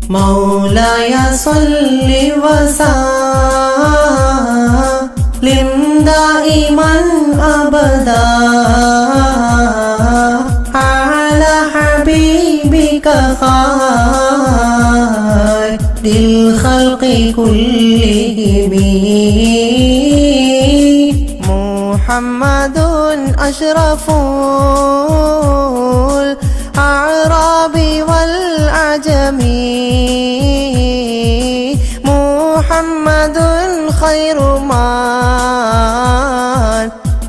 مولاي صل وسلم دائما أبدا على حبيبك خير الخلق كلهم محمد أشرف الأعراب والأعجم محمد خير من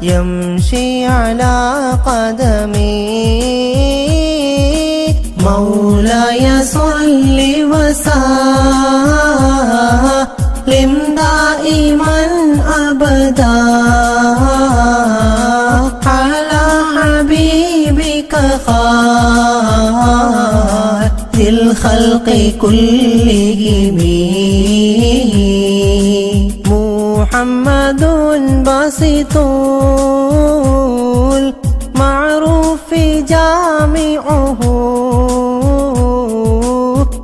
يمشي على قدمي مولاي صل وسلم دائما أبدا على حبيبك خير الخلق كلهم محمد باسط المعروف جامعه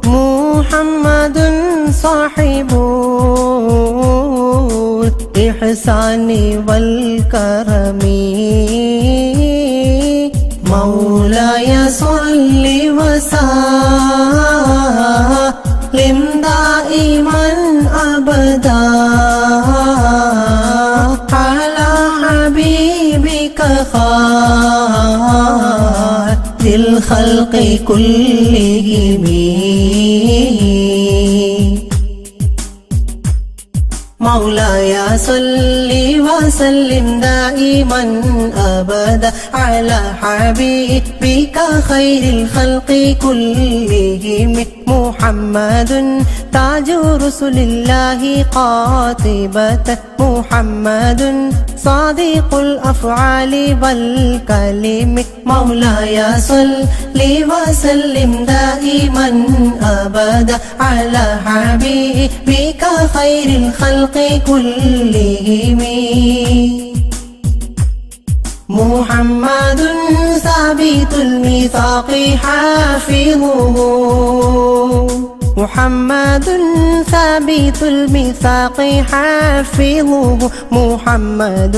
محمد صاحب الإحسان والكرم مولاي صل وسلم دائما أبدا على حبيبك خير الخلق كلهم مولاي صل وسلم دائما أبدا على حبيبك خير الخلق كلهم محمد تاج رسل الله قاطبة محمد صادق الأفعال والكلم مولاي صل وسلم دائما أبدا على حبيبك خير الخلق كلهم محمد ثابت الميثاق حافظه محمد ثابت الميثاق حافظه محمد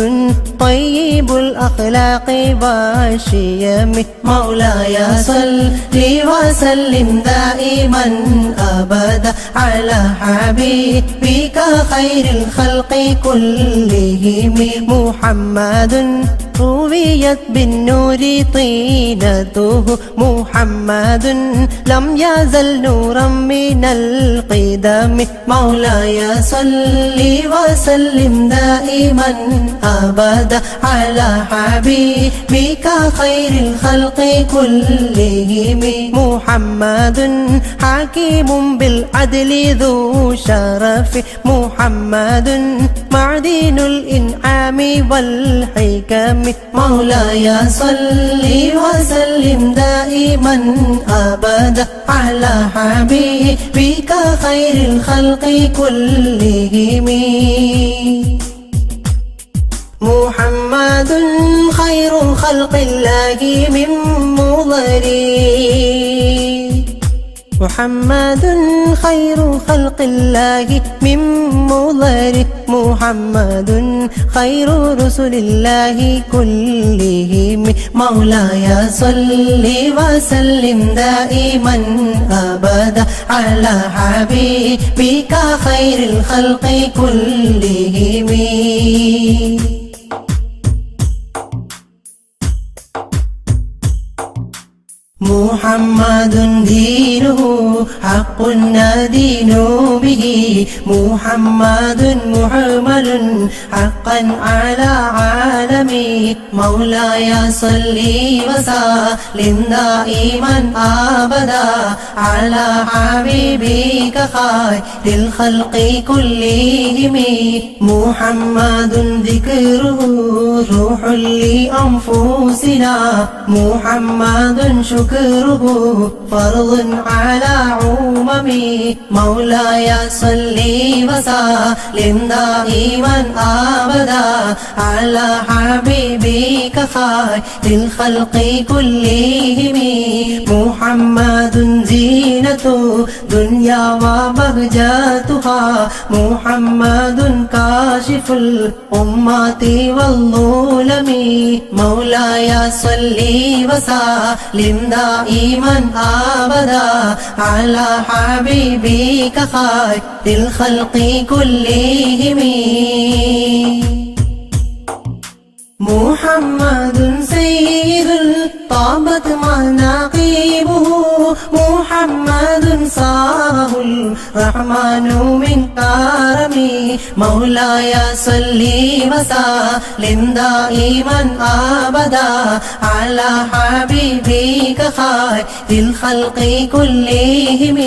طيب الأخلاق والشيم مولاي صل وسلم دائما أبدا على حبيبك خير الخلق كلهم محمد رويت بالنور طينته محمد لم يزل نورا من القدم مولاي صل وسلم دائما أبدا على حبيبك خير الخلق كلهم محمد حكيم بالعدل ذو شرف محمد معدن الإنعام والحكم مولاي صل وسلم دائما أبدا على حبيبك خير الخلق كلهم محمد خير خلق الله من مضر محمد خير خلق الله من مضر محمد خير رسل الله كلهم مولاي صل وسلم دائما أبدا على حبيبك خير الخلق كلهم محمد دينه حق ندين به محمد محمل حقا على عالمي مولاي صل وسلم دائما أبدا على حبيبك خير الخلق كلهم محمد ذكره روح لأنفسنا محمد شكره فرض على عممي مولاي صل وسلم دائما أبدا على حبيبك خير الخلق كلهم محمد زينة زينة دنيا وبهجتها محمد كاشف الأمة والظلم مولاي صل وسلم دائما أبدا على حبيبك خير الخلق كلهم محمد سيد طابت مناقبه محمد صاره الرحمن من كرمه مولاي صل وسلم دائما أبدا على حبيبك خير الخلق كلهم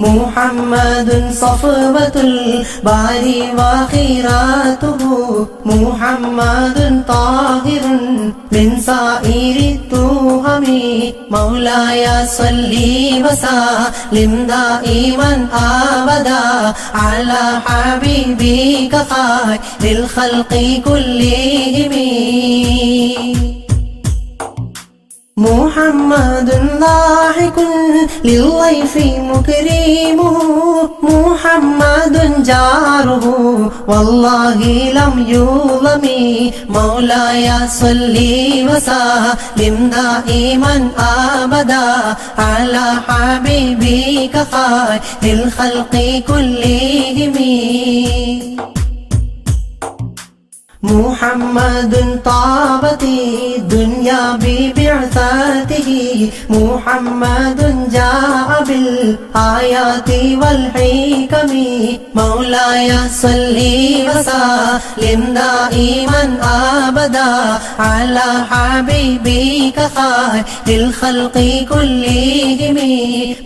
محمد صفوة الباري وخيراته محمد طاهر من سائر التهم مولاي صل وسلم دائما أبدا على حبيبك خير الخلق كلهم محمد ضاحك للضيف مكرمه محمد جاره والله لم يظلم مولاي صل وسلم دائما أبدا على حبيبك خير الخلق كلهم محمد طابت الدنيا ببعثته محمد جاء بالآيات والحكم مولاي صل وسلم دائما أبدا على حبيبك خير الخلق كلهم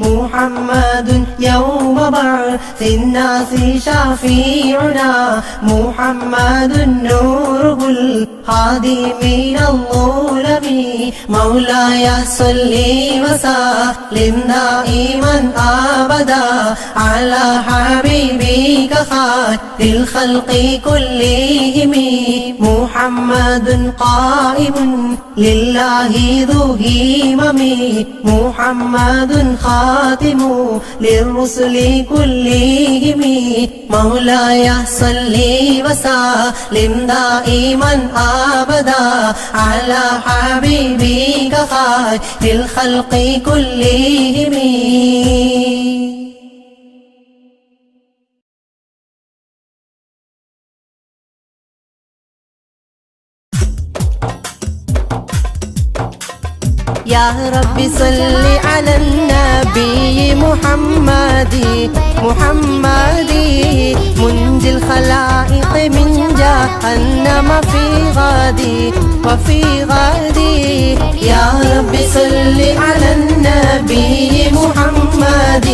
محمد يوم بعث الناس شفيعنا محمد نوره الهادي من الظلم مولاي صل وسلم دائما أبدا على حبيبك خير الخلق كلهم محمد قائم لله ذو همم محمد خاتم للرسل كلهم مولاي صل وسلم دائما أبدا على حبيبك خير الخلق كلهم يا رب صل على النبي محمد منجي الخلائق من جهنم في غادي وفي غادي يا رب صل على النبي محمد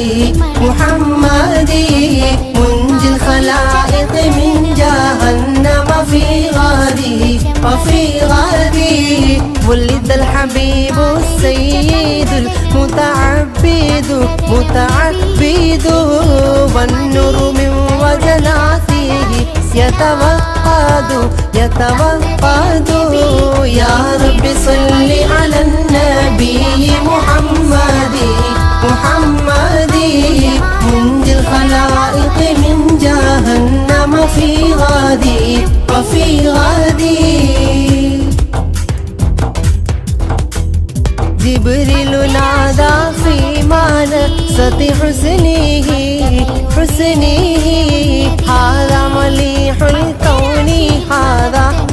منجي الخلائق من جهنم في غادي وفي غادي ولد الحبيب السيد المتعبد والنور من وجناته يتوقد يا رب صل على النبي محمد منجي الخلائق من جهنم في غادي وفي غادي جبريل نادى في منصة حسنه هذا مليح الكون هذا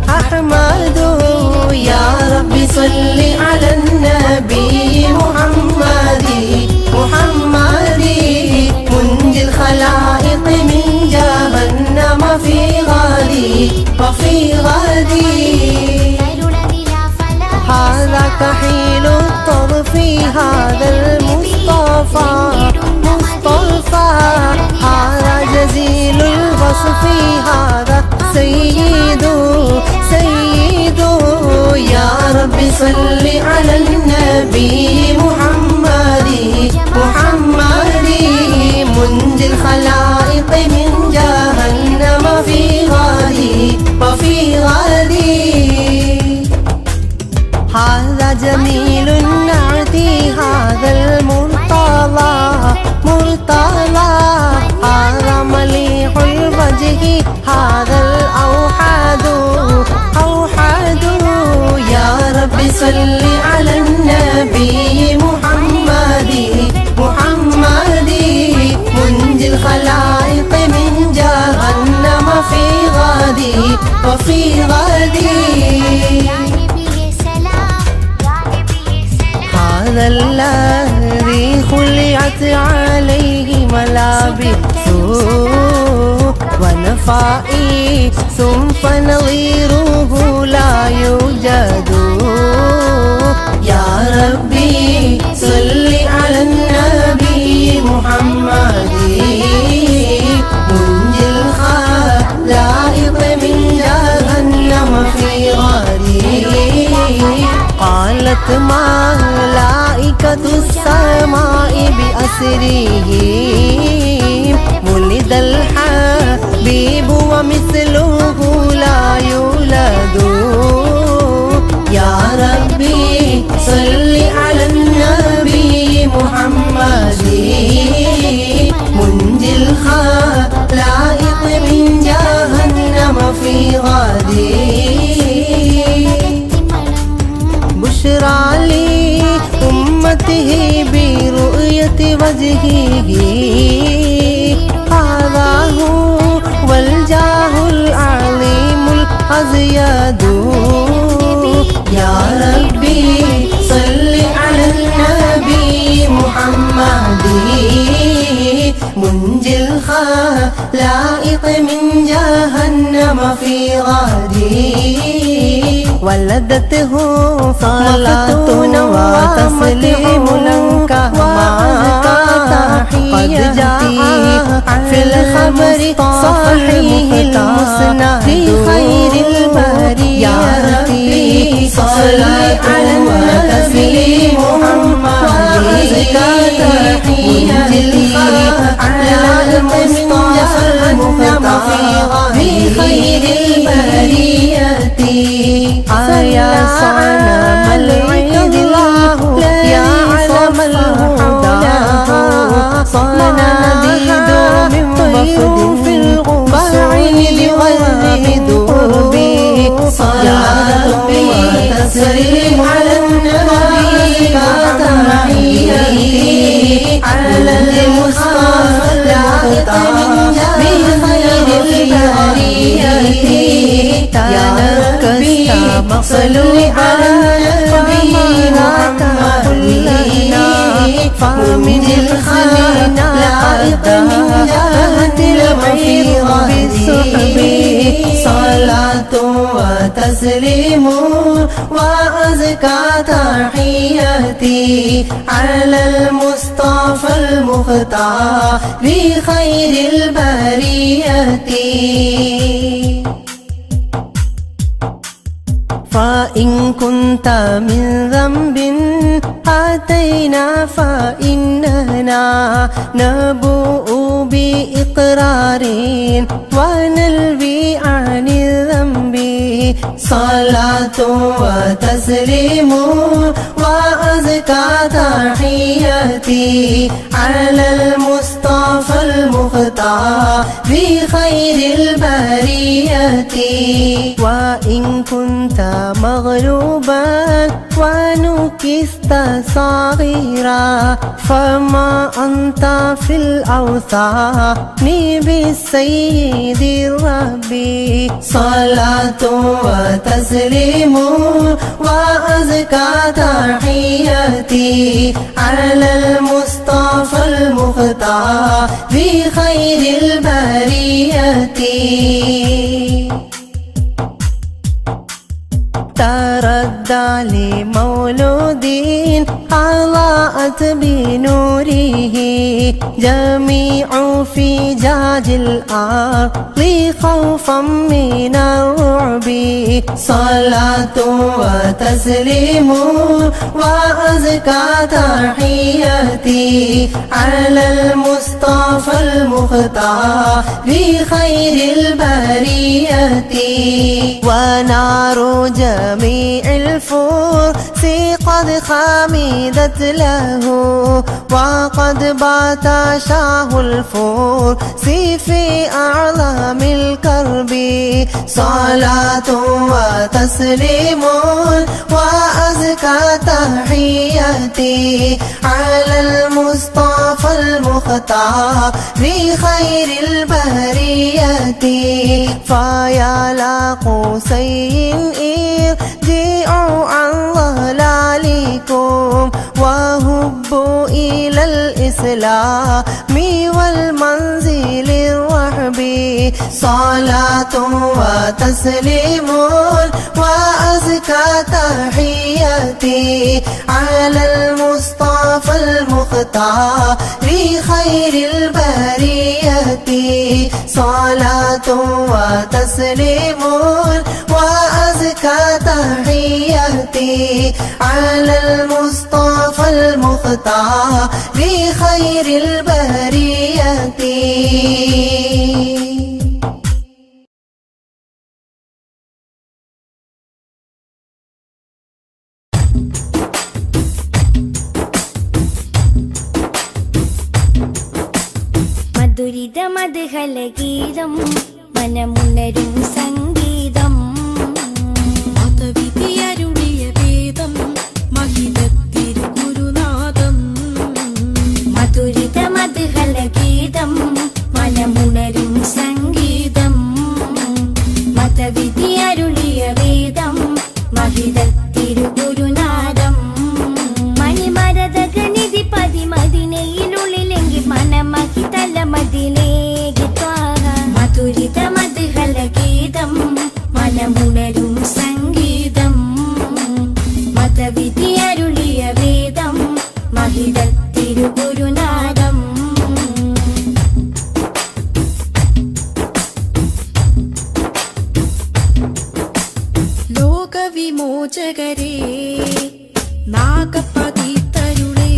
أحمد يا رب صل على النبي محمد منجي الخلائق من جهنم في غادي وفي غادي هذا كحيل الطرف هذا المصطفى هذا جزيل الوصف هذا سيد يا رب صل على النبي محمد منجي الخلائق من جهنم في غادي وفي غادي هذا جميل نعتي هذا المرتضى مرتضى هذا مليح الوجه هذا الأوحد أوحد يا رب صل على النبي محمد محمد منجي الخلائق من جهنم في غدي وفي غدي هذا الذي خلعت عليه ملابس ونفائي ثم نظيره لا يوجد يا ربي صل على النبي محمد منجي الخلائق من جهنم في غدي قالت ملائكة السماء بأسره ولد الحبيب ومثله لا يولد يا ربي صل على النبي محمد منجي الخلائق من جهنم في غدي بشرى لي أمته برؤية وجهه هذا هو الجاه العظيم الأزيد يا ربي صل على النبي محمد منجي الخلائق من جهنم في غدي ولدته صلاتنا وتسليم لك قد جاء في الخبر صحيح المسند في خير البرية يا ربي صل على النبي محمد منجي على المصطفى المختار في خير البرية يا صنم العيد الله يا علم الهدى صناديد من وفد في البعيد والردود صلاة وتسليم على النبي كتحيته على المصطفى المختار بخير البرية يا ربي صلوا على النبي محمد فمن الخلائق من جهنم في غدي صلاة وتسليم وأزكى تحياتي على المصطفى المختار بخير البرية فإن كنت من ذنب أتينا فإننا نبوء بإقرار ونلوي عن الذنب صلاة وتسليم وأزكى تحياتي على المصطفى المختار بخير البرية وإن كنت مغلوبا ونكست صغيرا فما أنت في الأوثان بالسيد الربي صلاة وتسليم وأزكى تحياتي على المصطفى المختار بخير البرية تردى لمولود أضاءت بنوره جميع فجاج الأرض خوفا من الرعب صلاة وتسليم وأزكى تحياتي على المصطفى المختار بخير البرية ونار جميع الفرس قد خمدت له وقد بات شاه الفرس في أعظم الكرب صلاة وتسليم وأزكى تحياتي على المصطفى المختار بخير البرية فيا لقوسين ارجعوا عن ضلالكم وهبوا إلى الإسلام والمنزل الرحب صلاة وتسليم وأزكى تحياتي على المصطفى المختار لخير البرية صلاة وتسليم وأزكى تحياتي على المصطفى المختار لخير البرية. മധുരിത മധുഹലഗീതം മനമുണരും സംഗീതം മതവിധിയരുളിയ വേദം മഹിതത്തിരുഗുരുനാഥം മധുരിത മധുഹലഗീതം മനമുണരും സംഗീതം മതവിധിയരുളിയ വേദം മഹിതത്തിരുഗുരുനാഥം മണിമരതഗനിധി പതിമതിനയിലുള്ളിലെങ്കിൽ മനമഹിതല മതിലേക്ക് മധുരിത മധുഹലഗീതം മനമുണരും സംഗീതം മതവിധിയരുളിയ വേദം മഹിതത്തിരുഗുരുനാഥം ലോകവിമോചകരേ നാഗപതിതരുളേ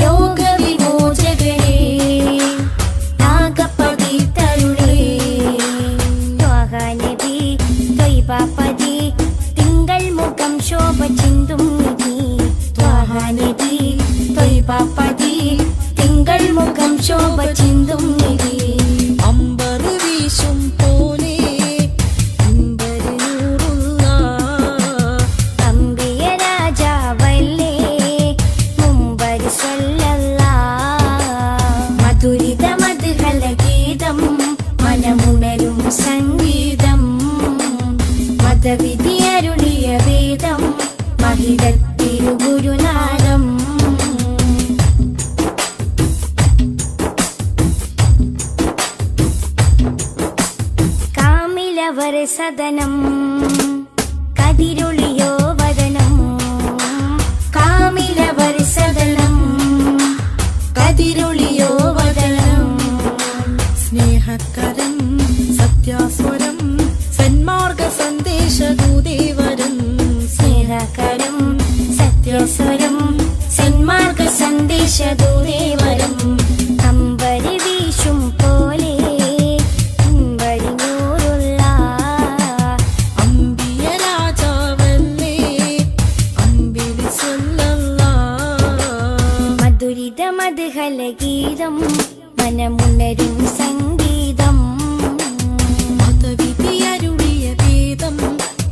ലോകവിമോചകരേ നാഗപതിതരുളേ ത്വഹനബി ത്വയ്ബപതി തിങ്കൾ മുഖം ശോഭ ചിന്തും നിധി ത്വഹനബി ത്വയ്ബപതി തിങ്കൾ മുഖം ശോഭ ചിന്തും നിധി അമ്പർ വീശും പോലെ അമ്പരനൂറുള്ള അമ്പിയ രാജാവല്ലേ മുമ്പർ സ്വല്ലല്ലാഹ് മധുരിത മധുഹലഗീതം മനമുണരും സംഗീതം മതവിധിയരുളിയ വേദം മഹിതത്തിരുഗുരുനാഥം കാമിലവർ സദനം കതിരൊളിയോ വദനം കാമിലവർ സദനം കതിരൊളിയോ വദനം സ്നേഹകരം സത്യാസ്വരം സന്മാർഗ സന്ദേശദൂതേവരം സ്നേഹകരം സത്യസ്വരം സന്മാർഗ സന്ദേശദൂതേവരം അമ്പരി വീശും പോലെ അമ്പരിഞ്ഞൂറുള്ള അമ്പിയ രാജാവല്ലേ അമ്പിളി സ്വല്ലല്ലാഹ് മധുരിത മധുഹലഗീതം മനമുണരും സംഗീതം മതവിധിയരുളിയ വേദം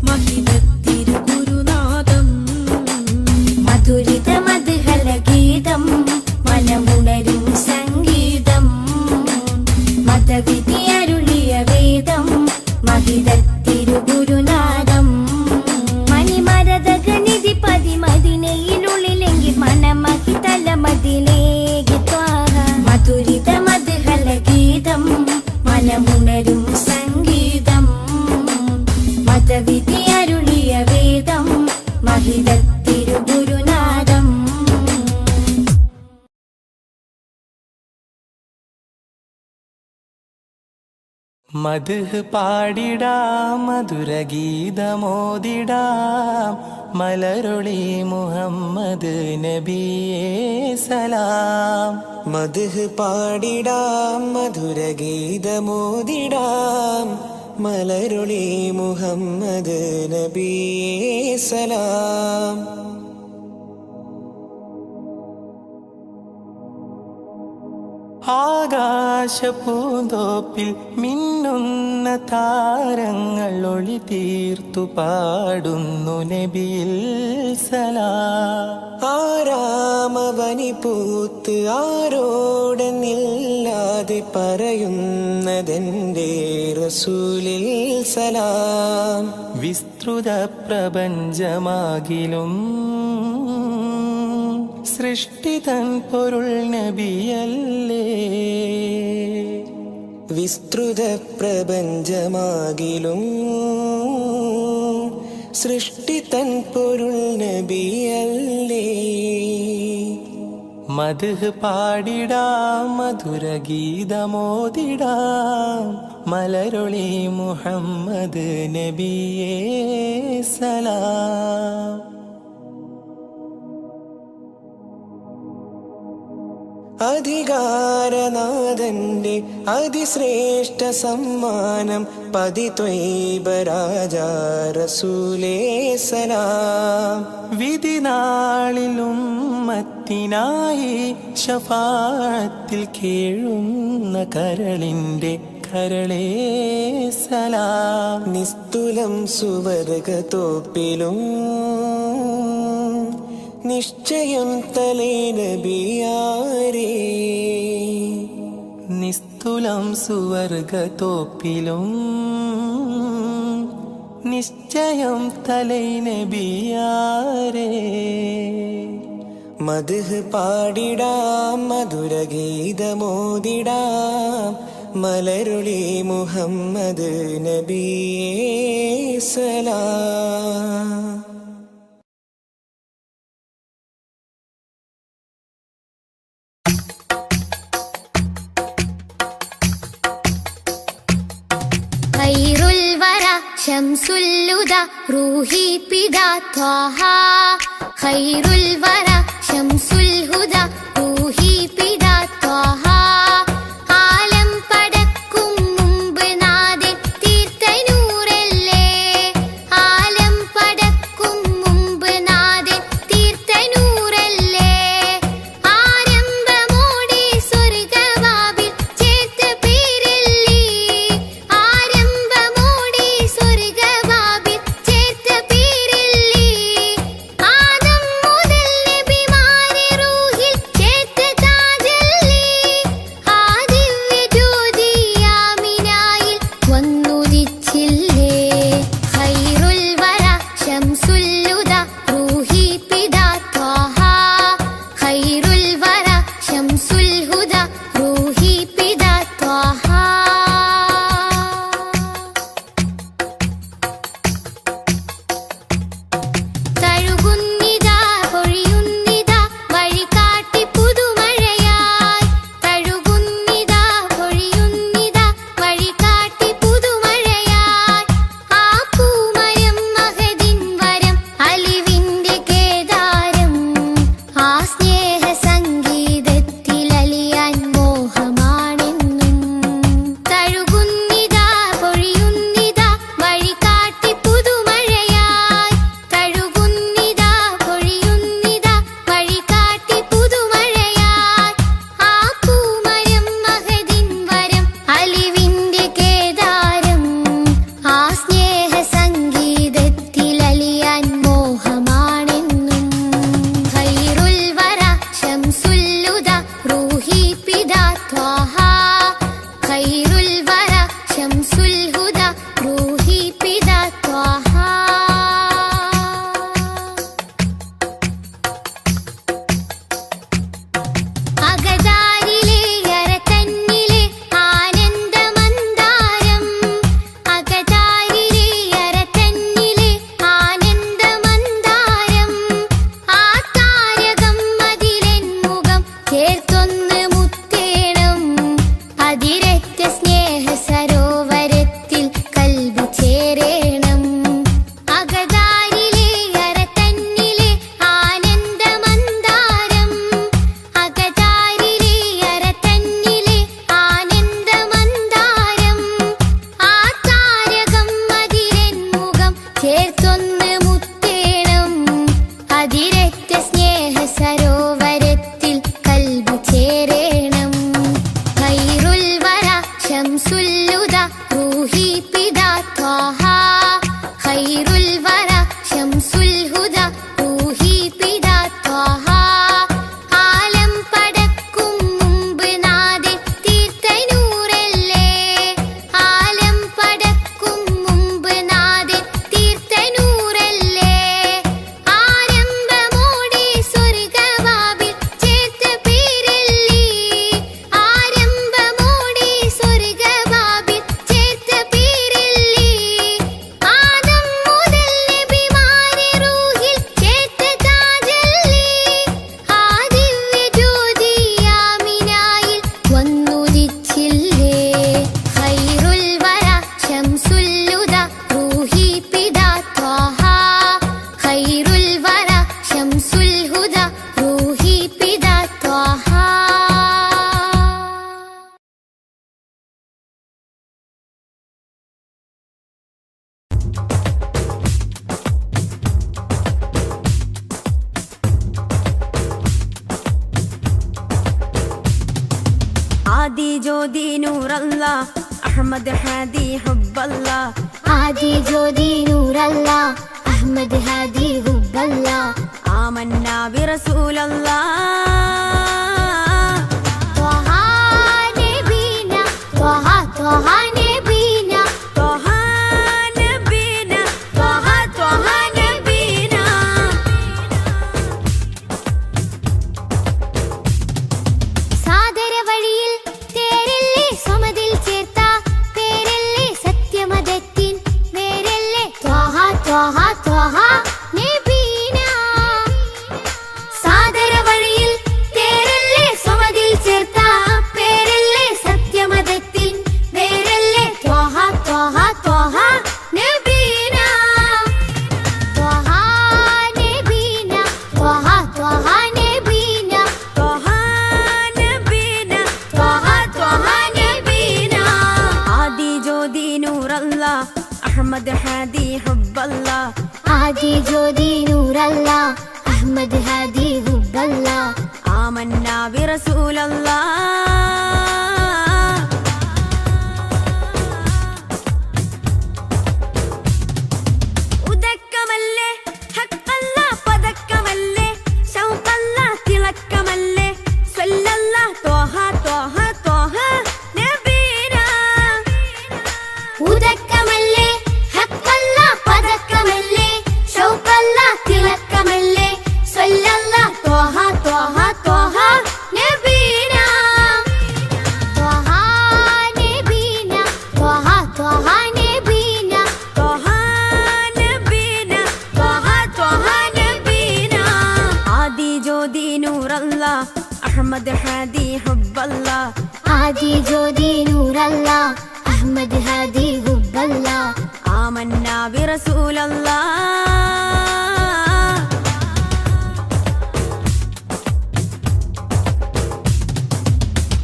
മഹിതത്തിരുഗുരുനാഥം മധുരിത മധുഹലഗീതം മനമുണരും സംഗീതം മതവിധിയരുളിയ വേദം മഹിതത്തിരുഗുരുനാഥം മണിമരതഗനിധി പതിമതിനയിലുള്ളിലെങ്കിൽ മനമഹിതല മതിലേക്ക് മധുരിത മധുഹലഗീതം മനമുണരും സംഗീതം മതവിധിയരുളിയ വേദം മഹിതത്തിരുഗുരുനാഥം മദ്ഹ് പാടിടാം മധുരഗീതമോദിടാം മലരൊളി മുഹമ്മദ് നബിയേ സലാം. മദ്ഹ് പാടിടാം മധുരഗീതമോദിടാം മലരുളി മുഹമ്മദ് നബിയേ സലാം. ആകാശപൂന്തോപ്പിൽ മിന്നുന്ന താരങ്ങൾ ഒളി തീർത്തു പാടുന്നു നബിയിൽ സലാം. ആരാമവനി പൂത്ത് ആരോടെന്നില്ലാതെ പറയുന്നതെന്റെ റസൂലിൽ സലാം. വിസ്തൃത പ്രപഞ്ചമാകിലും സൃഷ്ടിതൻ പൊരുൾ നബിയല്ലേ. വിസ്തൃത പ്രപഞ്ചമാകിലും സൃഷ്ടിതൻ പൊരുൾ നബിയല്ലേ. മദ്ഹ് പാടിടാം മധുരഗീതമോദിടാം മലരൊളി മുഹമ്മദ് നബിയേ സലാം. അധികാരനാഥന്റെ അതിശ്രേഷ്ഠ സമ്മാനം പതിത്വൈബ രാജാ റസൂലേ സലാം. വിധിനാളിലും മത്തിനായി ശഫാഅത്തിൽ കേഴുന്ന കരളിന്റെ കരളേ സലാം. നിസ്തുലം സുവർഗത്തോപ്പിലും നിശ്ചയം തലേ നബിയാരേ. നിസ്തുലം സുവർഗത്തോപ്പിലും നിശ്ചയം തലേ നബിയാരേ. മദ്ഹ് പാടിടാം മധുരഗീതമോദിടാം മലരുളി മുഹമ്മദ് നബിയേ സലാം. ഖൈറുൽ വറ ശംസുൽ ഹുദാ റൂഹി പിതാ ത്വാഹ. ഖൈറുൽ വറ ശംസുൽ ഹുദാ റൂഹി പിതാ ത്വാഹ. ആലം പടക്കും മുമ്പ് നാഥൻ തീർത്ത നൂറല്ലേ. ആലം പടക്കും മുമ്പ് നാഥൻ തീർത്ത നൂറല്ലേ. ആരംഭമോടെ സ്വർഗവാതിൽ ചേർത്ത പേരല്ലേ. ആരംഭമോടെ സ്വർഗവാതിൽ ചേർത്ത പേരല്ലേ. ആദം മുതൽ നബിമാരെ റൂഹി ഹുദ റൂഹി പിതാ ത്വാഹ ആലം പടക്കും മുമ്പ് നാദെ തീർത്ത നൂറല്ലേ ആലം പടക്കും മുമ്പ് നാദെ തീർത്ത നൂറല്ലേ ആരംഭമോടെ സ്വർഗവാവിൽ ചേർത്ത പേരല്ലേ ആരംഭമോടെ സ്വർഗവാവിൽ ചേർത്ത പേരല്ലേ ആദം മുതൽ നബിമാരെ റൂഹിൽ ചേർത്ത താജല്ലേ ആ ദിവ്യ ജ്യോതി ആമിനായിൽ വന്നുദിച്ചില്ലേ ഖൈറുൽ വറ ശംസുൽ ഹുദ റൂഹി പിതാ ത്വാഹ ഖൈറുൽ വറ ശംസുൽ ഹുദ റൂഹി പിതാ ത്വാഹ ആദി ജ്യോതി നൂറല്ല അഹമ്മദ് ഹാദി ഹുബ്ബല്ല ആദി ജ്യോതി നൂറല്ല അഹ്മദ് ഹാദി ഹുബ്ബല്ല ആമന്ന ബിറസൂലല്ലാ ത്വഹ നബീന ത്വഹ ത്വഹ നബീന ത്വഹ നബീന ത്വഹ ത്വഹ നബീന സാദര വഴിയിൽ തേരല്ലേ സമതിൽ ചേർത്ത പേരല്ലേ സത്യമതത്തിൻ വേരല്ലേ ത്വഹ ത്വഹ ത്വഹ നബീന സാദര വഴിയിൽ തേരല്ലേ സമതിൽ ചേർത്ത പേരല്ലേ സത്യമതത്തിൻ വേരല്ലേ ത്വഹ ത്വഹ ത്വഹ നബീന ത്വഹ നബീന ത്വഹ ത്വഹ നബീന ത്വഹ നബീന ത്വഹ ത്വഹ നബീന ആദി ജ്യോതി നൂറല്ല അഹമ്മദ് ഹാദി ഹുബ്ബല്ല ആദി ജ്യോതി നൂറല്ല അഹ്മദ് ഹാദി ഹുബ്ബല്ല ആമന്ന ബിറസൂലല്ലാ ഉദക്കമല്ലേ ഹക്കല്ല പദക്കമല്ലേ ശൗഖല്ല തിളക്കമല്ലേ സ്വല്ലല്ല ത്വഹ ത്വഹ ത്വഹ നബീന ഉദക്കമല്ലേ ഹക്കല്ല പദക്കമല്ലേ ഷൗഖല്ല തിളക്കമല്ലേ സ്വല്ലല്ല ത്വഹ ത്വഹ ത്വഹ നബീന ത്വഹ നബീന ത്വഹ ത്വഹ നബീന ത്വഹ നബീന ത്വഹ ത്വഹ നബീന ആദി ജ്യോതി നൂറല്ല അഹമ്മദ് ഹാദി ഹുബ്ബല്ല ആദി ജ്യോതി നൂറല്ല അഹ്മദ് ഹാദി ഹുബ്ബല്ല ആമന്ന ബിറസൂലല്ലാ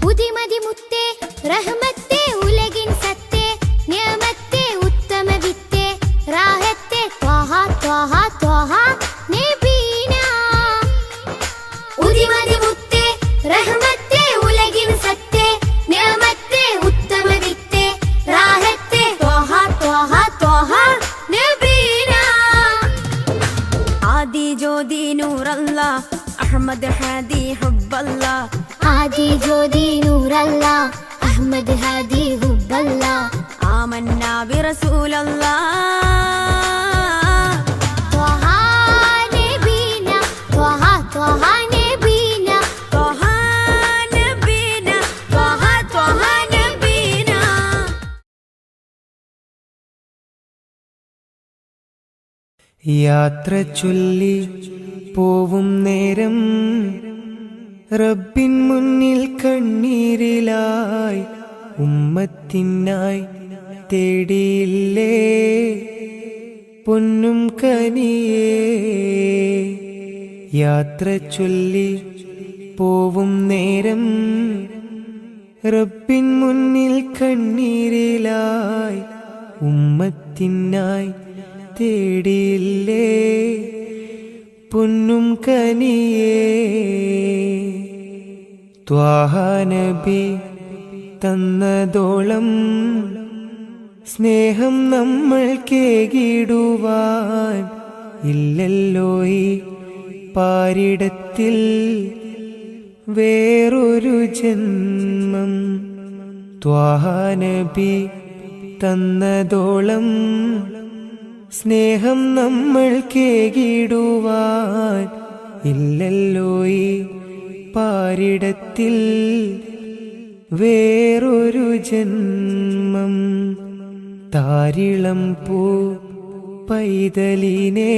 ഉദിമതി മുത്തേ റഹ്മത്തേ ഉലകിൻ സത്തേ നിയമത്തേ ഉത്തമ വിത്തേ റാഹത്തേ ത്വഹ ത്വഹ ത്വഹ നബീന ഉദിമതി മുത്തേ റഹ്മത്തേ ഉലകിൻ സത്തേ നിയമത്തേ ഉത്തമ വിത്തേ റാഹത്തേ ത്വഹ ത്വഹ ത്വഹ നബീന ആദി ജ്യോതി നൂറല്ല അഹമ്മദ് ഹാദി ഹുബ്ബല്ല ആദി ജ്യോതി നൂറല്ല അഹ്മദ് ഹാദി ഹുബ്ബല്ല ആമന്ന ബിറസൂലല്ലാ ത്വഹ നബീന ത്വഹ ത്വഹ നബീന ത്വഹ നബീന ത്വഹ ത്വഹ നബീന യാത്ര ചൊല്ലി പോവും നേരം റബ്ബിൻ മുന്നിൽ കണ്ണീരിലായി ഉമ്മത്തിനായി തേടിയില്ലേ പൊന്നും കനിയേ. യാത്ര ചൊല്ലി പോവും നേരം റബ്ബിൻ മുന്നിൽ കണ്ണീരിലായി ഉമ്മത്തിനായി തേടിയില്ലേ പൊന്നും കനിയേ. ത്വാഹ നബി തന്നതോളം സ്നേഹം നമ്മൾ കേകിടുവാൻ ഇല്ലല്ലോ ഈ പാരിടത്തിൽ വേറൊരു ജന്മം. ത്വാഹ നബി തന്നതോളം സ്നേഹം നമ്മൾ കേകിടുവാൻ ഇല്ലല്ലോ ഈ പാരിടത്തിൽ വേറൊരു ജന്മം. താരിളം പൂ പൈതലിനെ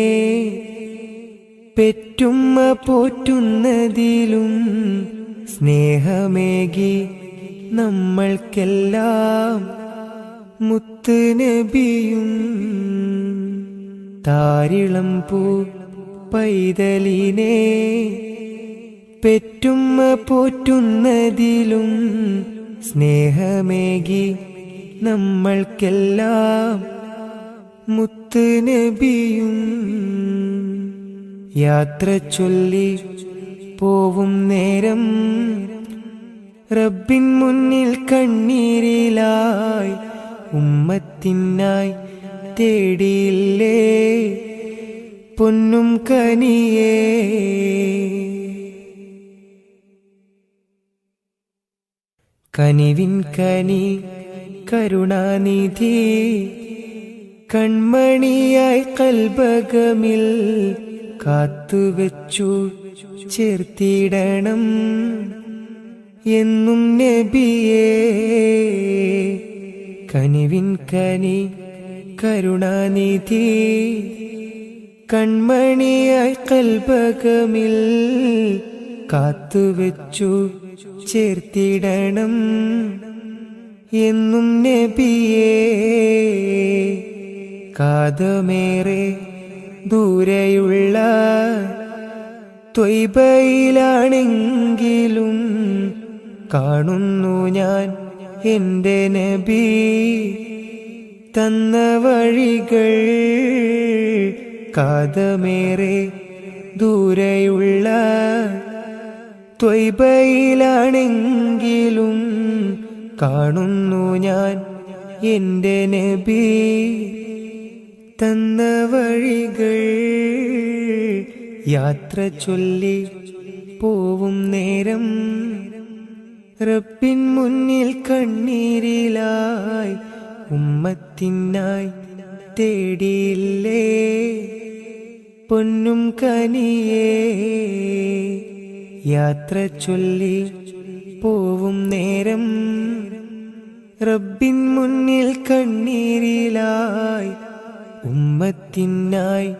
പെറ്റുമ്മ പോറ്റുന്നതിലും സ്നേഹമേകി നമ്മൾക്കെല്ലാം മുത്ത് നബിയും. താരിളം പൂ പൈതലിനെ പെറ്റുമ്മ പോറ്റുന്നതിലും സ്നേഹമേകി നമ്മൾക്കെല്ലാം മുത്ത് നബിയും. യാത്ര ചൊല്ലി പോവും നേരം റബ്ബിൻ മുന്നിൽ കണ്ണീരിലായി ഉമ്മത്തിനായി തേടിയില്ലേ പൊന്നും കനിയേ. കനിവിൻ കനി കരുണാനിധി കൺമണിയായി കൽബകമിൽ കാത്തുവെച്ചു ചേർത്തിടണം എന്നും നബിയേ. കനിവിൻ കനി കരുണാനിധി കൺമണിയായി കൽബകമിൽ കാത്തുവെച്ചു ചേർത്തിടണം എന്നും നബിയേ. കാതമേറെ ദൂരെയുള്ള ത്വയ്ബയിലാണെങ്കിലും കാണുന്നു ഞാൻ എൻ്റെ നബി തന്ന വഴികൾ. കാതമേറെ ദൂരെയുള്ള ത്വയ്ബയിലാണെങ്കിലും കാണുന്നു ഞാൻ എൻ്റെ നബി തന്ന വഴികൾ. യാത്ര ചൊല്ലി പോവും നേരം റബ്ബിൻ മുന്നിൽ കണ്ണീരിലായി ഉമ്മത്തിനായി തേടിയില്ലേ പൊന്നും കനിയേ. യാത്ര ചൊല്ലി പോവും നേരം റബ്ബിൻ മുന്നിൽ കണ്ണീരിലായി ഉമ്മത്തിനായി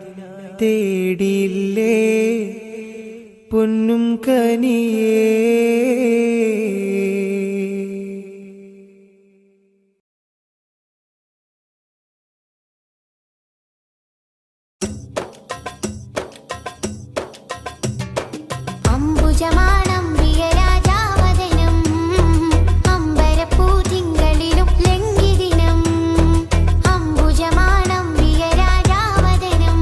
തേടിയില്ലേ പൊന്നും കനിയേ. അംബുജമാണം പ്രിയരാജാവദനം അമ്പരപ്പൂതിങ്കളിലും ലംഘിദിനം. അംബുജമാണം പ്രിയരാജാവദനം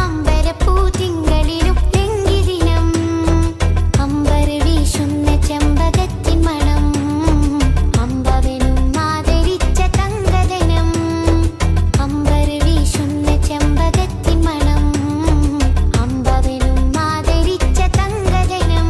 അമ്പരപ്പൂതിങ്കളിലും ലംഘിദിനം. അമ്പർ വീശുന്ന ചെമ്പകത്തിൻ മണം അമ്പവനും ആദരിച്ച തങ്കദനം. അമ്പർ വീശുന്ന ചെമ്പകത്തിൻ മണം അമ്പവനും ആദരിച്ച തങ്കദനം.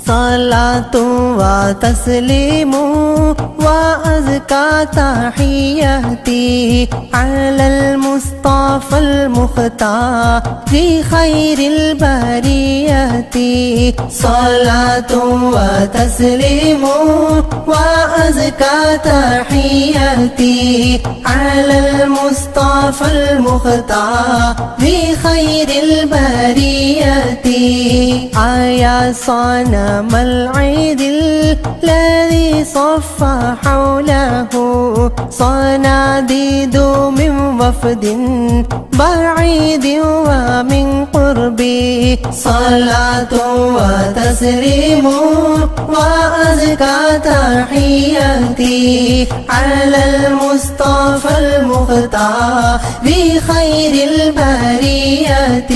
صلاة وتسليم وأزكى تحياتي على المصطفى المختار خير البريات. صلاة وتسليم وأزكى تحياتي على المصطفى المختار خير البريات. يا صنم العيد الذي صف حوله صناديد من وفد بعيد ومن قربي. صلاة وتسليم وأزكى تحياتي على المصطفى المختار خير البريات.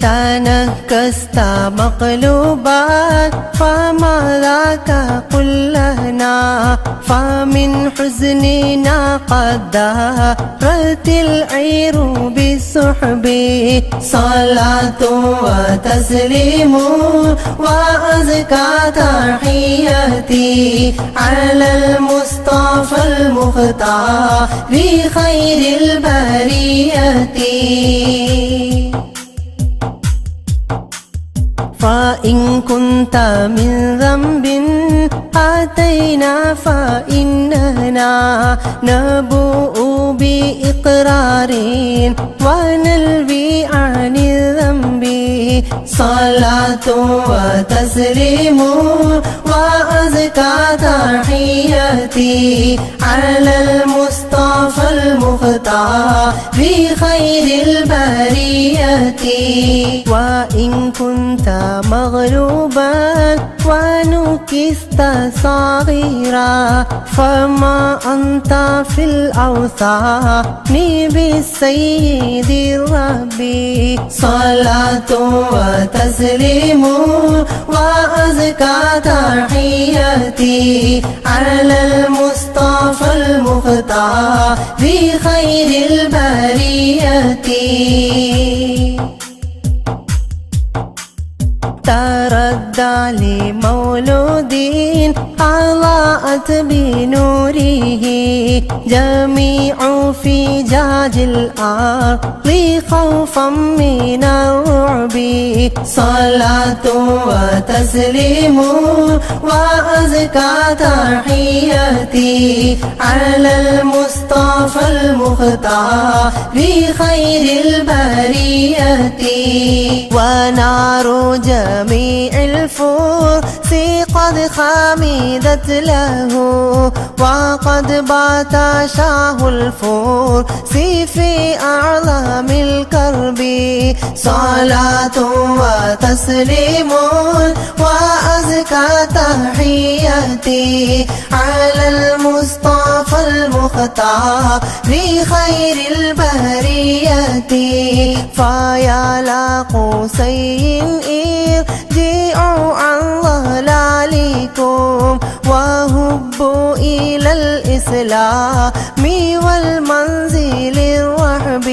تنكست مقلوبات فما ذاك قل لنا فمن حزننا قد دارت العير بالسحب. صلاة وتسليم وأزكى تحياتي على المصطفى المختار خير البريات. فإن كنت من ذنب أتينا فإننا نبوء بإقرار ونلوي عن الذنب. صلاة وتسليم وأزكى تحياتي على المصطفى المختار خير البريات. وإن كنت مغلوبا ونكست صغيرا فما أنت في الأوثان بالسيد الرب. صلاة وتسليم وأزكى تحياتي على المصطفى المختار خير البريات. تردى لمولود أضاءت بنوره جميع فجاج الأرض خوفا من الرعب. صلاة وتسليم وأزكى تحياتي على المصطفى المختار خير البريات. ونار جميع الفرس قد خمدت له وقد بات شاه الفرس في أعظم الكرب. صلاة وتسليم وأزكى تحياتي على المصطفى المختار خير البريات. فيا لا قوسين ارجعوا عن ضلالكم وهبوا إلى الإسلام والمنزل الرحب.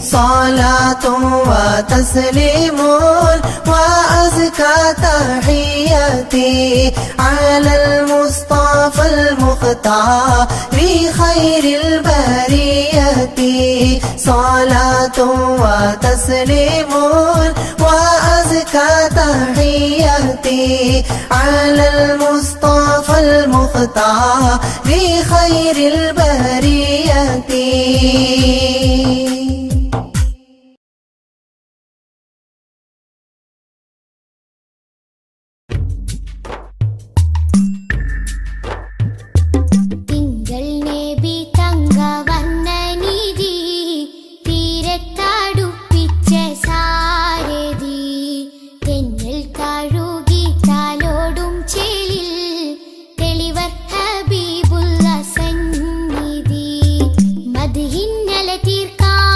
صلاة وتسليم وأزكى تحياتي على المصطفى المختار خير البريات. صلاة وتسليم وأزكى تحياتي على المصطفى المختار خير البريات. ഹബീബുള്ള സന്നിധി മദ്ഹിന്നല തീർക്കാൻ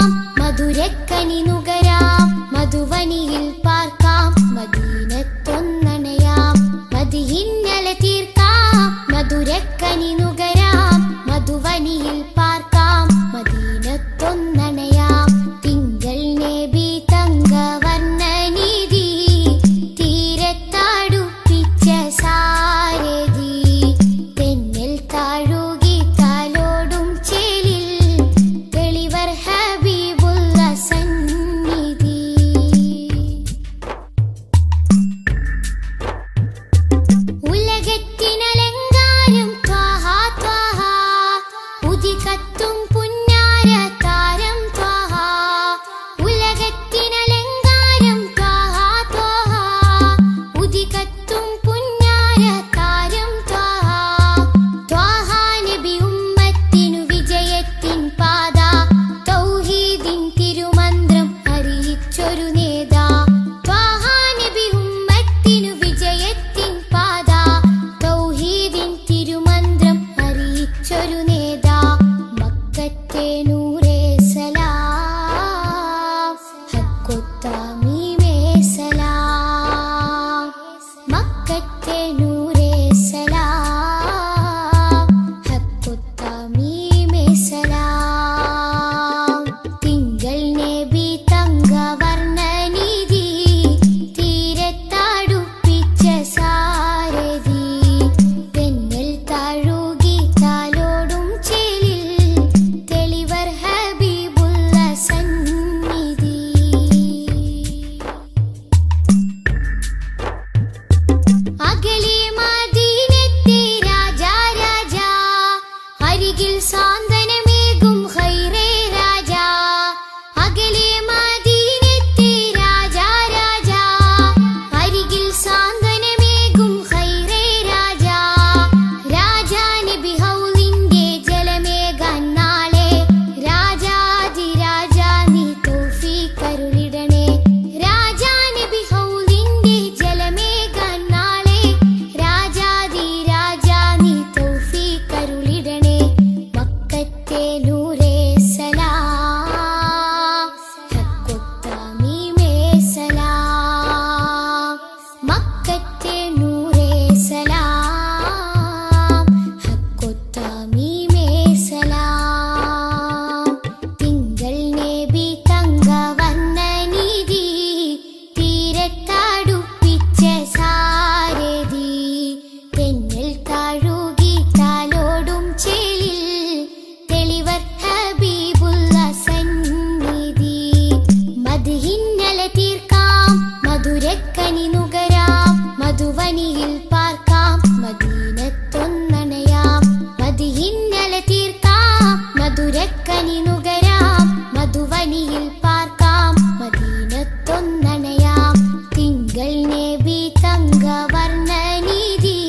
തങ്കവർണ്ണനിധി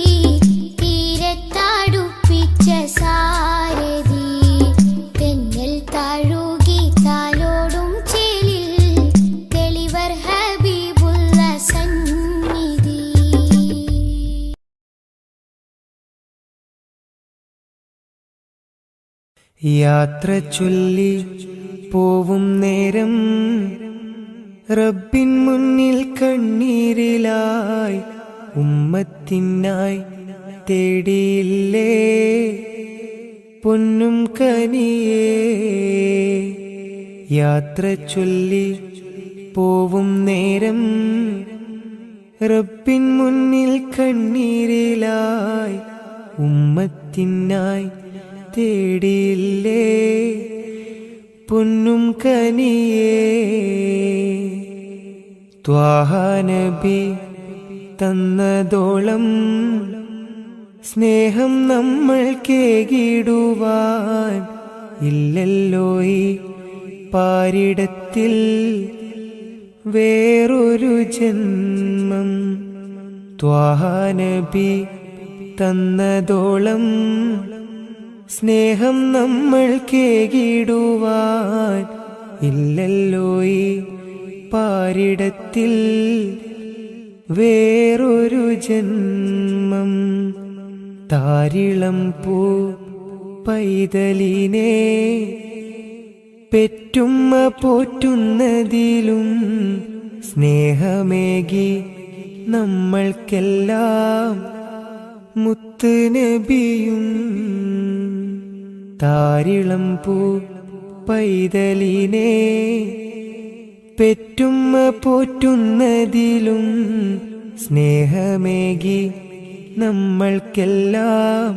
തീരത്തടുപ്പിച്ച സാരഥി തെന്നൽ താഴുകി താലോടും ചേലിൽ തെളിവർ ഹബീബുള്ള സന്നിധി. യാത്ര ചൊല്ലി പോവും നേരം റബ്ബിൻ മുന്നിൽ കണ്ണീരിലായി ഉമ്മത്തിനായി തേടിയില്ലേ പൊന്നും കനിയേ. യാത്ര ചൊല്ലി പോവും നേരം റബ്ബിൻ മുന്നിൽ കണ്ണീരിലായി ഉമ്മത്തിനായി തേടിയില്ലേ പൊന്നും കനിയേ. ത്വാഹ നബി തന്നതോളം സ്നേഹം നമ്മൾ കേകിടുവാൻ ഇല്ലല്ലോ ഈ പാരിടത്തിൽ വേറൊരു ജന്മം. ത്വാഹ നബി തന്നതോളം സ്നേഹം നമ്മൾ കേകിടുവാൻ ഇല്ലല്ലോ ഈ പാരിടത്തിൽ വേറൊരു ജന്മം. താരിളം പൂ പൈതലിനെ പെറ്റുമ്മ പോറ്റുന്നതിലും സ്നേഹമേകി നമ്മൾക്കെല്ലാം മുത്ത് നബിയും. താരിളം പൂ പൈതലിനെ പെറ്റുമ്മ പോറ്റുന്നതിലും സ്നേഹമേകി നമ്മൾക്കെല്ലാം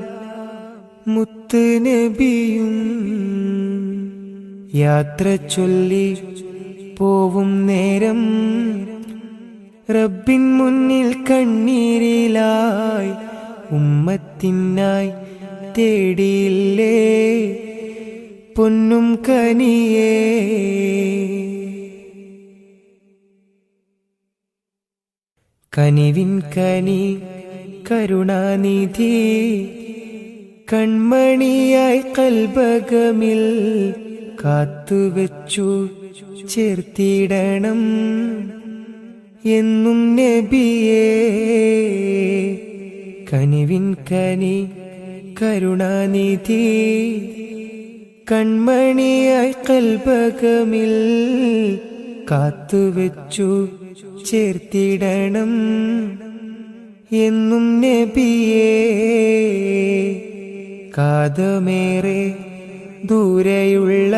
മുത്ത് നബിയും. യാത്ര ചൊല്ലി പോവും നേരം റബ്ബിൻ മുന്നിൽ കണ്ണീരിലായി ഉമ്മത്തിനായി തേടിയില്ലേ പൊന്നും കനിയേ. കനിവിൻ കനി കരുണാനിധി കൺമണിയായി കൽബകമിൽ കാത്തുവെച്ചു ചേർത്തിടണം എന്നും നബിയേ. കനിവിൻ കനി കരുണാനിധി കൺമണിയായി കൽബകമിൽ കാത്തുവെച്ചു ചേർത്തിടണം എന്നും നബിയേ. കാതമേറെ ദൂരെയുള്ള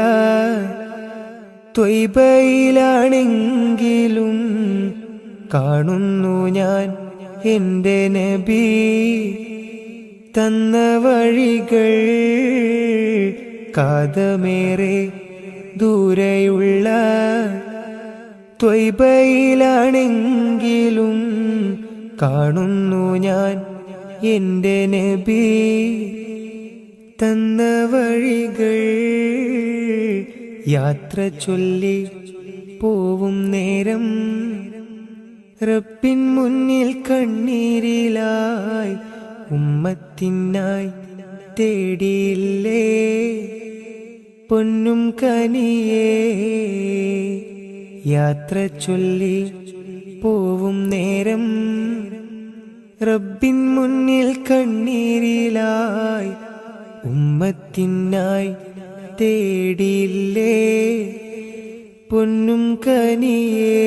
ത്വയ്ബയിലാണെങ്കിലും കാണുന്നു ഞാൻ എൻ്റെ നബി തന്ന വഴികൾ. കാതമേറെ ദൂരെയുള്ള ത്വയ്ബയിലാണെങ്കിലും കാണുന്നു ഞാൻ എൻ്റെ നബി തന്ന വഴികൾ. യാത്ര ചൊല്ലി പോവും നേരം റബ്ബിൻ മുന്നിൽ കണ്ണീരിലായി ഉമ്മത്തിനായി തേടിയില്ലേ പൊന്നും കനിയേ. യാത്ര ചൊല്ലി പോവും നേരം റബ്ബിൻ മുന്നിൽ കണ്ണീരിലായി ഉമ്മത്തിനായി തേടിയില്ലേ പൊന്നും കനിയേ.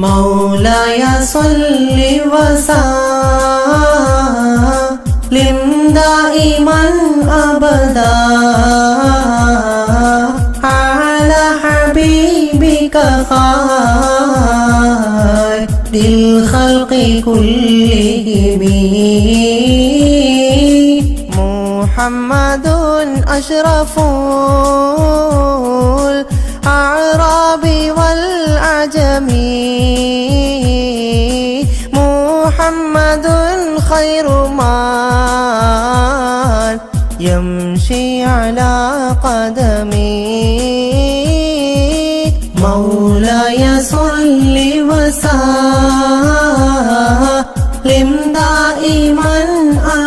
مولاي صل وسلم دائما أبدا على حبيبك خير الخلق كلهم محمد أشرف الأعراب والعجم محمد خير ما يمشي على قدمي مولاي صل وسلم دائما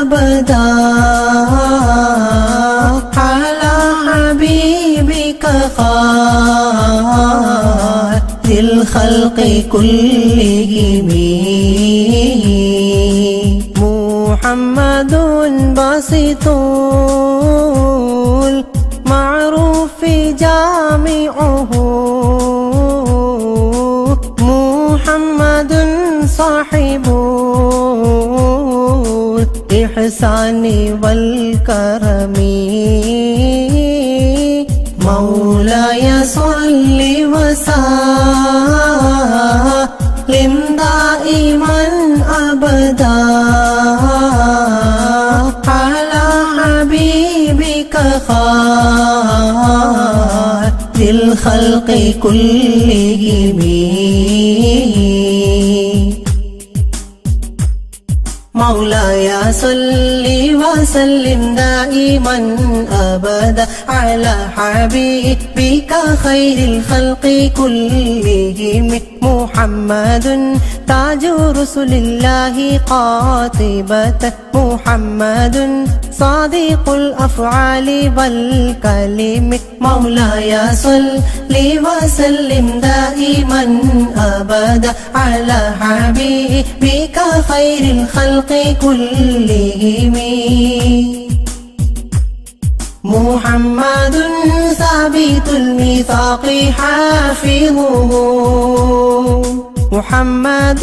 أبدا على حبيبك خير الخلق كلهم محمد باسط المعروف جامعه محمد صاحب الإحسان والكرم مولاي صل وسلم دائما أبدا على حبيبك خير الخلق كلهم مولاي صل وسلم دائما أبدا على حبيبك خير الخلق كلهم محمد تاج رسل الله قاطبة محمد صادق الأفعال والكلم مولاي صل وسلم دائما أبدا على حبيبك خير الخلق كلهم محمد ثابت الميثاق حافظه محمد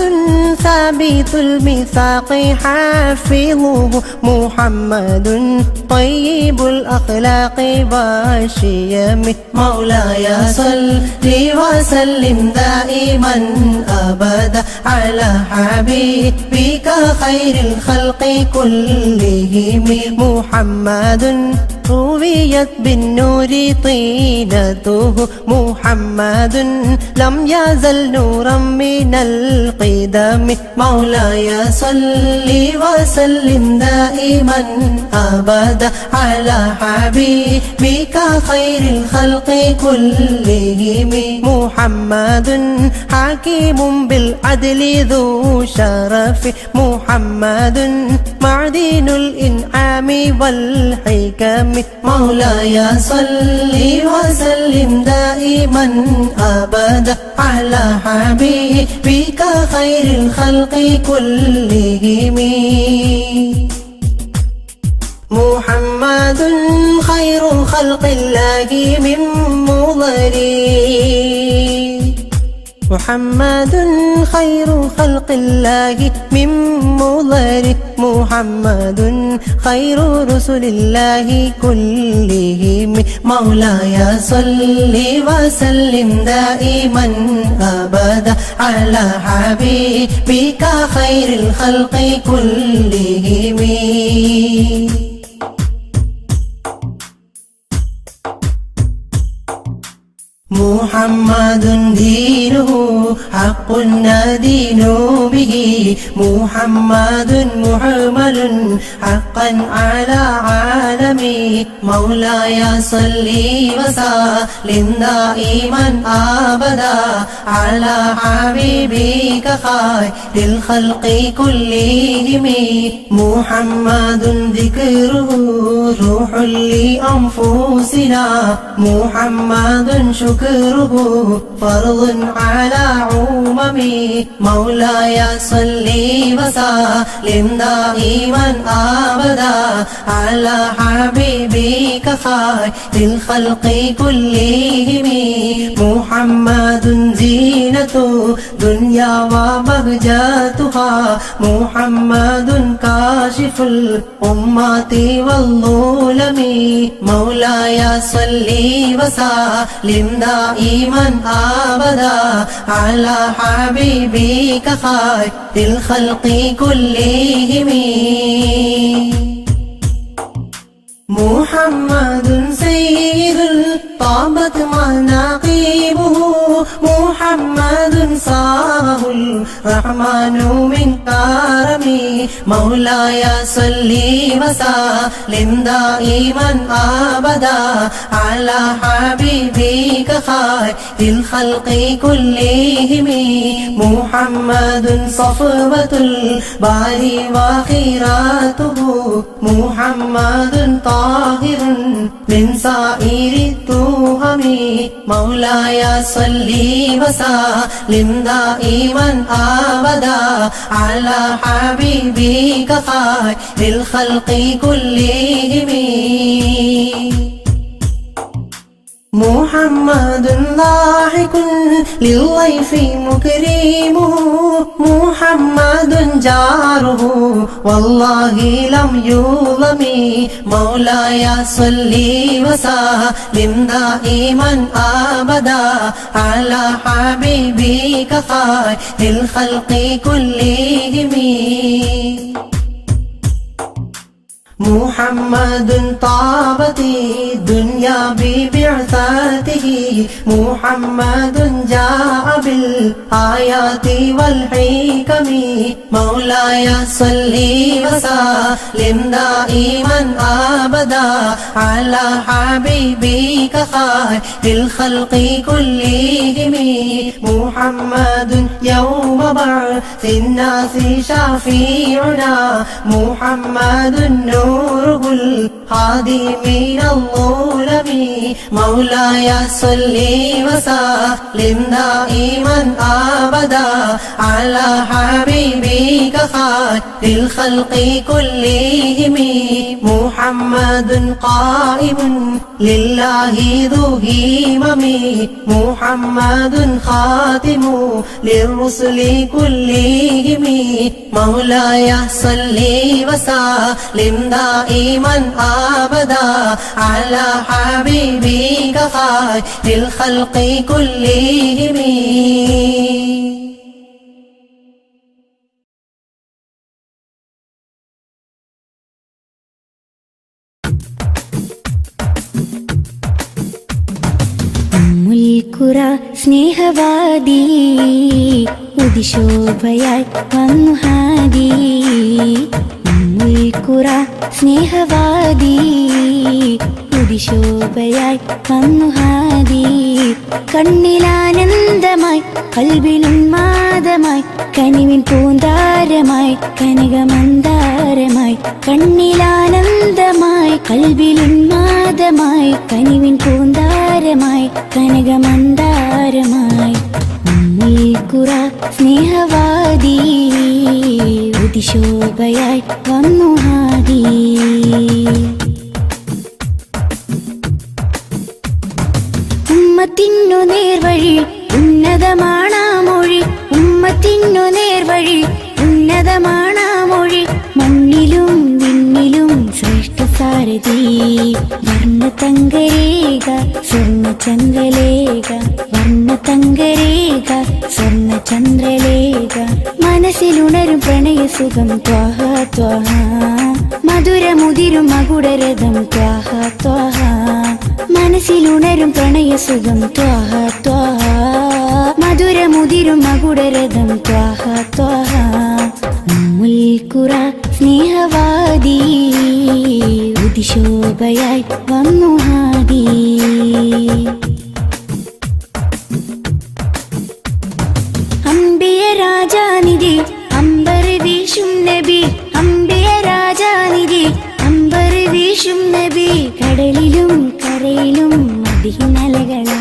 ثابت الميثاق حافظه محمد طيب الأخلاق والشيم مولاي صل وسلم دائما أبدا على حبيبك خير الخلق كلهم محمد رويت بالنور طينته محمد لم يزل نورا من القدم مولاي صل وسلم دائما أبدا على حبيبك خير الخلق كلهم محمد حكيم بالعدل ذو شرف محمد معدن الإنعام والحكم مولاي صل وسلم دائما أبدا على حبيبك خير الخلق كلهم محمد خير خلق الله من مضر محمد خير خلق الله من مضر محمد خير رسل الله كلهم مولاي صل وسلم دائما أبدا على حبيبك خير الخلق كلهم محمد دينه حق ندين به محمد محمل حقا على عالمي مولاي صل وسلم دائما أبدا على حبيبك خير الخلق كلهم محمد ذكره روح لأنفسنا محمد شكره فرض على عممي مولاي صل وسلم دائما أبدا على حبيبك خير الخلق كلهم محمد زينة دنيا وبهجتها محمد كاشف الأمة والظلم مولاي صل وسلم دائما أبدا على حبيبك خير الخلق كلهم محمد سيد طابت مناقبه محمد صاره الرحمن من كرمه مولاي صل وسلم دائما أبدا على حبيبك خير الخلق كلهم محمد صفوة الباري وخيراته محمد طاهر من سائر التهم مولاي صل وسلم دائما أبدا على حبيبك خير الخلق كلهم محمد ضاحك للضيف مكرمه محمد جاره والله لم يظلم مولاي صل وسلم دائما أبدا على حبيبك خير الخلق كلهم محمد طابت الدنيا ببعثته محمد جاء بالآيات والحكم مولاي صل وسلم دائما أبدا على حبيبك خير الخلق كلهم محمد يوم بعث الناس شفيعنا محمد نوره الهادي من الظلم مولاي صل وسلم دائما أبدا على حبيبك خير الخلق كلهم محمد قائم لله ذو همم محمد خاتم للرسل كلهم مولاي صل وسلم دائما أبدا على حبيبك خير الخلق كلهم മുൽക്കുറ സ്നേഹവാദി ഉദിശോഭയായി വന്നു ഹാദി മുൽക്കുറ സ്നേഹവാദി ഉദിശോഭയായി വന്നു ഹാദി കണ്ണിലാനന്ദമായി കൽബിലുന്മാദമായി കനിവിൻ പൂന്താരമായി കനകമന്ദാരമായി കണ്ണിലാനന്ദമായി കൽബിലുന്മാദമായി കനിവിൻ പൂന്താരമായി കനകമന്ദാരമായി മുൽക്കുറ സ്നേഹവാദി ഉദിശോഭയായി വന്നു ഹാദി ഉമ്മത്തിനു നേർവഴി ഉന്നതമാണാ മൊഴി ഉമ്മത്തിനു നേർവഴി ഉന്നതമാണാ മൊഴി മണ്ണിലും വിണ്ണിലും ശ്രേഷ്ഠ സാരഥി വർണ്ണതങ്കരേഖ സ്വർണ്ണചന്ദ്രലേഖ വർണ്ണതങ്കരേഖ സ്വർണ്ണചന്ദ്രലേഖ മനസ്സിലുണരും പ്രണയസുഖം ത്വാഹ ത്വാഹ മധുരമുതിരും മകുടരഥം ത്വാഹ ത്വാഹ മനസ്സിലുണരും പ്രണയസുഖം ത്വാഹ ത്വാഹ മധുരമുതിരും മകുടരഥം ത്വാഹ ത്വാഹ മുൽക്കുറ സ്നേഹവാദി ഉദിശോഭയായി വന്നു ഹാദി അംബിയ രാജാനിധി അമ്പർ വീശും നബി അംബിയ രാജാനിധി അമ്പർ വീശും നബി കടലിലും കരയിലും മദീനലകളാ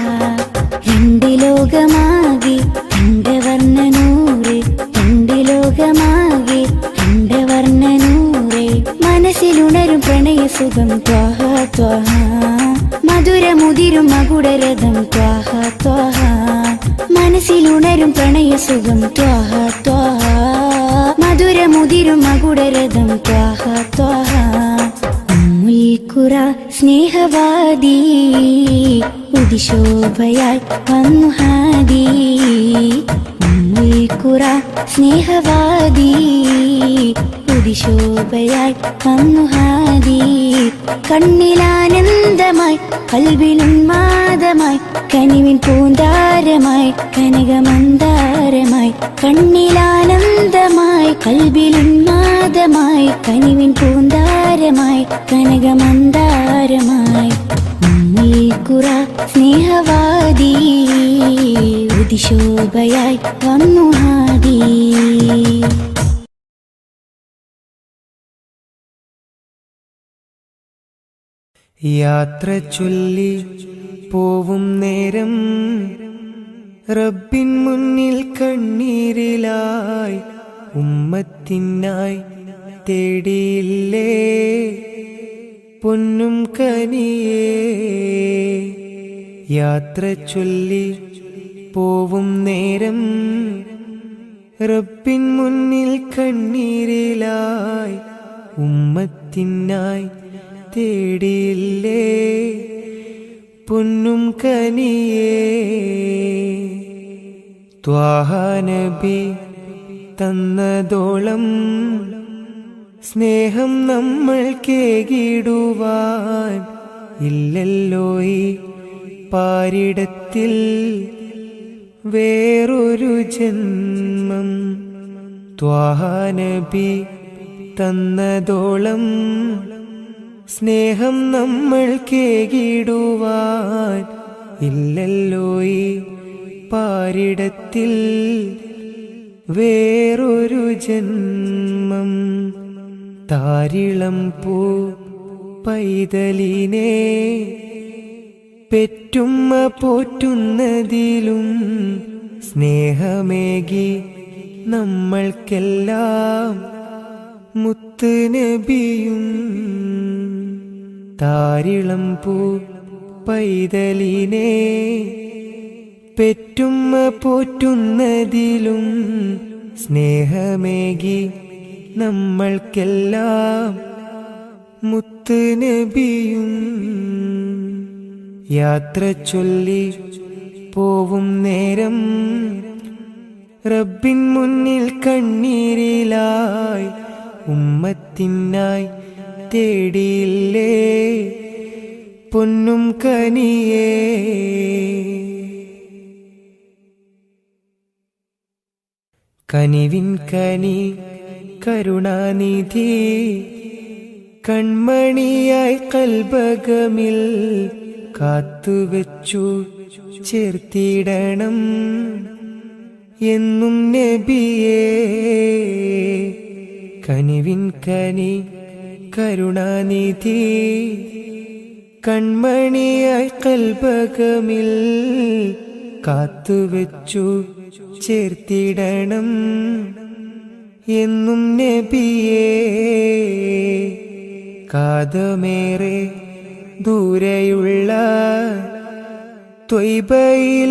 രണ്ട് ലോകമാകെ കണ്ടവർണ്ണനൂറ് രണ്ട് ലോകമാകെ കണ്ടവർണ്ണനൂറ് മനസ്സിലുണരും പ്രണയസുഖം ത്വാഹ ത്വാഹ മധുരമുതിരും മകുടരഥം ത്വാഹ ത്വാഹ മനസ്സിലുണരും പ്രണയസുഖം ത്വാഹ ത്വാഹ മധുരമുതിരും മകുടരഥം ത്വാഹ ത്വാഹ മുൽക്കുറ സ്നേഹവാദി ഉദിശോഭയായി വന്നു ഹാദി മുൽക്കുറ സ്നേഹവാദി ഉദിശോഭയായി വന്നു ഹാദി കണ്ണിലാനന്ദമായി കൽബിലുന്മാദമായി കനിവിൻ പൂന്താരമായി കനകമന്ദാരമായി കണ്ണിലാനന്ദമായി കൽബിലുന്മാദമായി കനിവിൻ പൂന്താരമായി കനകമന്ദാരമായി ഖുറ സ്നേഹവാദി ഉദിശോഭയായി വന്നു ഹാദി. യാത്ര ചൊല്ലി പോവും നേരം റബ്ബിൻ മുന്നിൽ കണ്ണീരിലായി ഉമ്മത്തിനായി തേടിയില്ലേ പൊന്നും കനിയേ. യാത്ര ചൊല്ലി പോവും നേരം റബ്ബിൻ മുന്നിൽ കണ്ണീരിലായി ഉമ്മത്തിനായി തേടിയില്ലേ പൊന്നും കനിയേ. ത്വാഹ നബി തന്നതോളം സ്നേഹം നമ്മൾ കേകിടുവാൻ ഇല്ലല്ലോ ഈ പാരിടത്തിൽ വേറൊരു ജന്മം. ത്വാഹ നബി തന്നതോളം സ്നേഹം നമ്മൾ കേകിടുവാൻ ഇല്ലല്ലോ ഈ പാരിടത്തിൽ വേറൊരു ജന്മം. താരിളം പൂ പൈതലിനെ പെറ്റുമ്മ പോറ്റുന്നതിലും സ്നേഹമേകി നമ്മൾക്കെല്ലാം മുത്ത് നബിയും. താരിളം പൂ പൈതലിനെ പെറ്റുമ്മ പോറ്റുന്നതിലും സ്നേഹമേകി നമ്മൾക്കെല്ലാം മുത്ത് നബിയും. യാത്ര ചൊല്ലി പോവും നേരം റബ്ബിൻ മുന്നിൽ കണ്ണീരിലായി ഉമ്മത്തിനായി തേടിയില്ലേ പൊന്നും കനിയേ. കനിവിൻ കനി കരുണാനിധി കൺമണിയായി കൽബകമിൽ കാത്തുവെച്ചു ചേർത്തിടണം എന്നും നബിയേ. കനിവിൻ കനി കരുണാനിധി കൺമണിയായി കൽബകമിൽ കാത്തുവെച്ചു ചേർത്തിടണം എന്നും നബിയേ. കാതമേറെ ദൂരെയുള്ള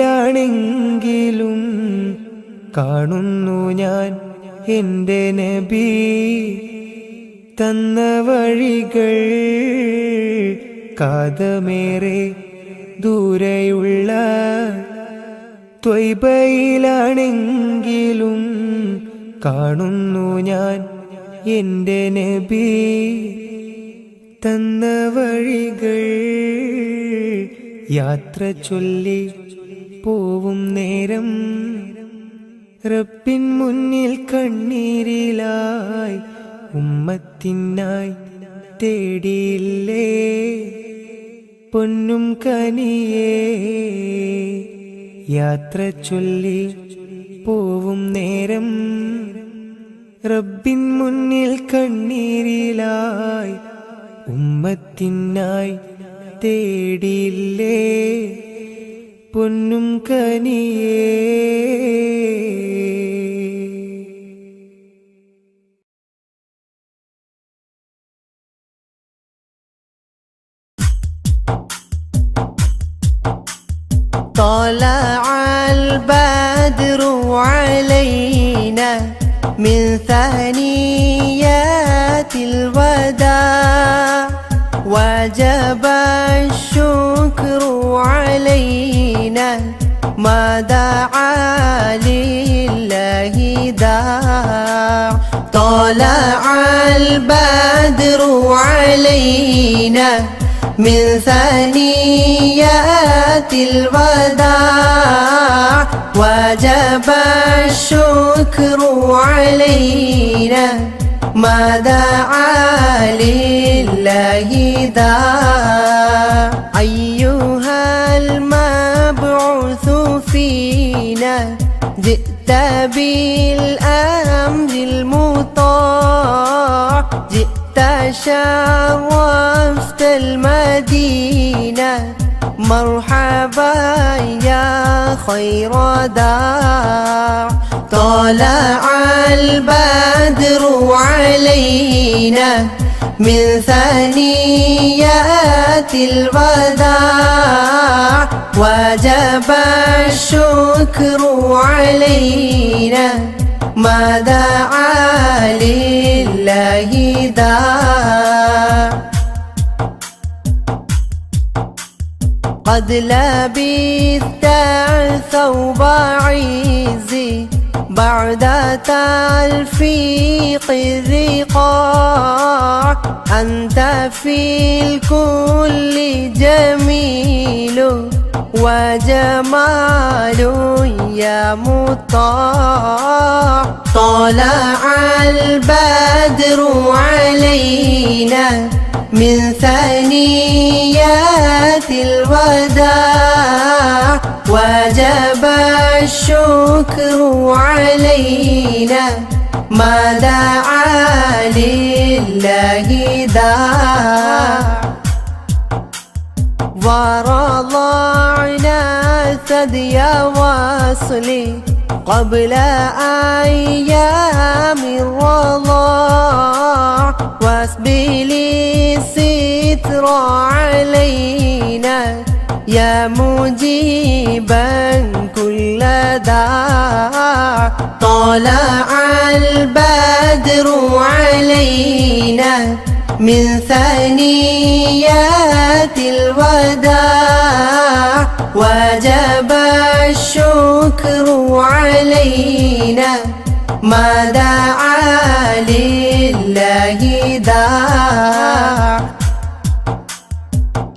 ത്വയ്ബയിലാണെങ്കിലും കാണുന്നു ഞാൻ എൻ്റെ നബി തന്ന വഴികൾ. കാതമേറെ ദൂരെയുള്ള ത്വയ്ബയിലാണെങ്കിലും കാണുന്നു ഞാൻ എൻ്റെ നബി തന്ന വഴികൾ. യാത്ര ചൊല്ലി പോവും നേരം റബ്ബിൻ മുന്നിൽ കണ്ണീരിലായി ഉമ്മത്തിനായി തേടിയില്ലേ പൊന്നും കനിയേ. യാത്ര ചൊല്ലി പോവും നേരം റബ്ബിൻ മുന്നിൽ കണ്ണീരിലായി ഉമ്മത്തിനായി തേടിയില്ലേ പൊന്നും കനിയേ. طلع البدر علينا من ثنيات الوداع وجب الشكر علينا ما دعا لله داع. طلع البدر علينا من ثنيات الوداع وجب الشكر علينا ما دعا لله داع أيها المبعوث فينا جئت بالأمر المطاع جئت شرفت المدينة مرحبا يا خير داع طلع البدر علينا من ثنيات الوداع وجب الشكر علينا ما دعا لله داع قد لبثت ثوب عزي بعد تلفيق الرقاع أنت في الكل جميل وجمال يا مطاع طلع البدر علينا من ثنيات الوداع وجب الشكر علينا ما دعا لله داع ورضعنا ثدي وصلي قبل أيام الرضاع واسبل الستر علينا يا مجيبا كل داع طلع البدر علينا من ثنيات الوداع وجب الشكر علينا ما دعا لله داع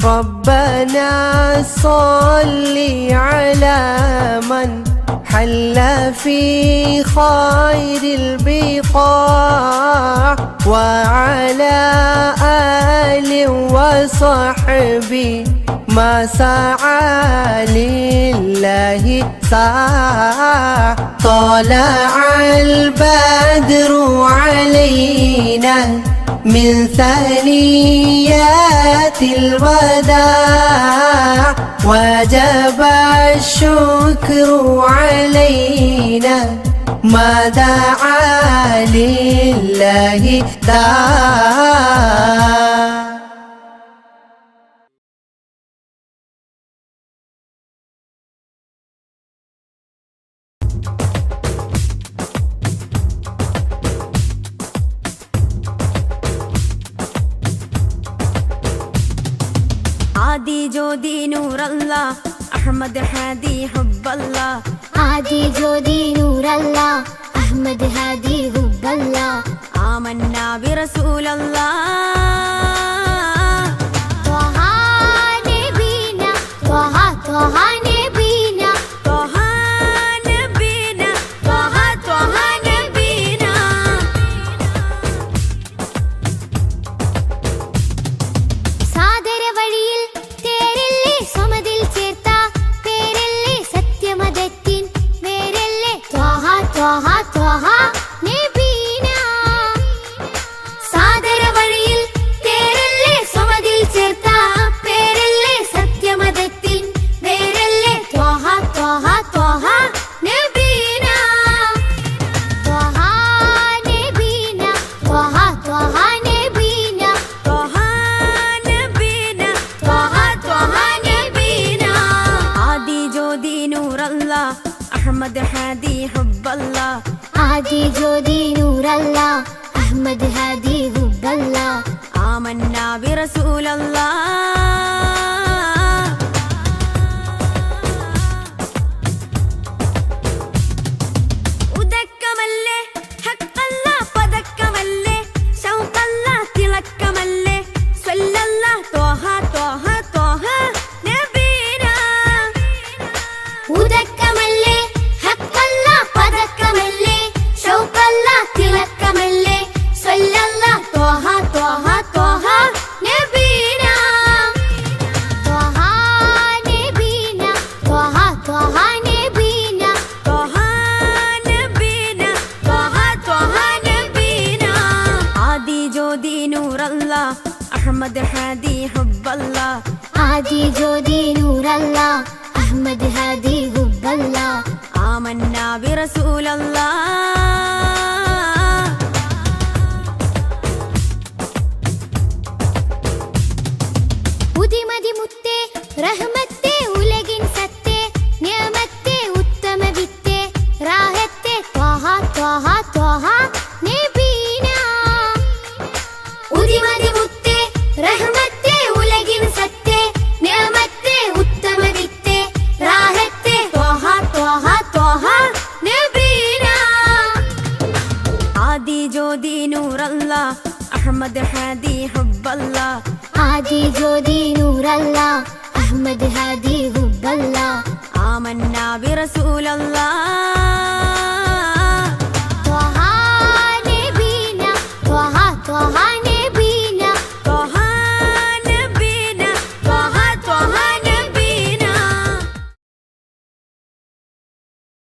ربنا صل على من حل في خير البقاع وعلى آل وصحبه ما سعى لله ساع طلع البدر علينا من ثنيات الوداع وجب الشكر علينا ما دعا لله داع आदि ज्योति नूर अल्लाह अहमद हादी हुब्ब अल्लाह आदि ज्योति नूर अल्लाह अहमद हादी हुब्ब अल्लाह आमन्ना बिरसूल अल्लाह त्वहा नबीना त्वहा त्वहा नबीना त्वहा नबीना त्वहा त्वहा नबीना സാദര വഴിയിൽ തേരല്ലേ സമതിൽ ചേർത്ത പേരല്ലേ സത്യമതത്തിൻ വേരല്ലേ ത്വഹ ത്വഹ ത്വഹ നബീന സാദര വഴിയിൽ തേരല്ലേ സമതിൽ ചേർത്ത പേരല്ലേ സത്യമതത്തിൻ വേരല്ലേ ത്വഹ ത്വഹ ത്വഹ നബീന ത്വഹ നബീന ത്വഹ ത്വഹ നബീന त्वहा नबीना त्वहा त्वहा नबीना आदि ज्योति नूर अल्लाह अहमद हादी हुब्ब अल्लाह आदि ज्योति नूर अल्लाह अहमद हादी हुब्ब अल्लाह आमन्ना बिरसूल अल्लाह ഉദക്കമല്ലേ ഹക്കല്ലാ പദക്കമല്ലേ ശൗഖല്ലാ തിളക്കമല്ലേ സ്വല്ലല്ലാ ത്വഹ ത്വഹ അഹ്മദ് ഹാദി ഹുബ്ബല്ലാ ആദി ജ്യോതി നൂറല്ലാ അഹ്മദ് ഹാദി ഹുബ്ബല്ലാ ആമന്നാ ബിറസൂലല്ലാ ഉദിമതി മുത്തേ റഹ്മത്തേ ഉലകിൻ സത്തേ നിയമത്തേ ഉത്തമ വിത്തേ റാഹത്തേ ത്വഹ ത്വഹ ത്വഹ നബീന ഉദിമതി മുത്തേ റഹ്മത്തേ ഉലകിൻ സത്തേ നിയമത്തേ ഉത്തമ വിത്തേ റാഹത്തേ ത്വഹ ത്വഹ ത്വഹ നബീന ആദി ജ്യോതി നൂറല്ലാ അഹ്മദ് ഹാദി ഹുബ്ബല്ലാ ആദി ജ്യോതി നൂറല്ലാ അഹ്മദ് ഹാദി ഹുബ്ബല്ലാ ആമന്നാ ബിറസൂലല്ലാ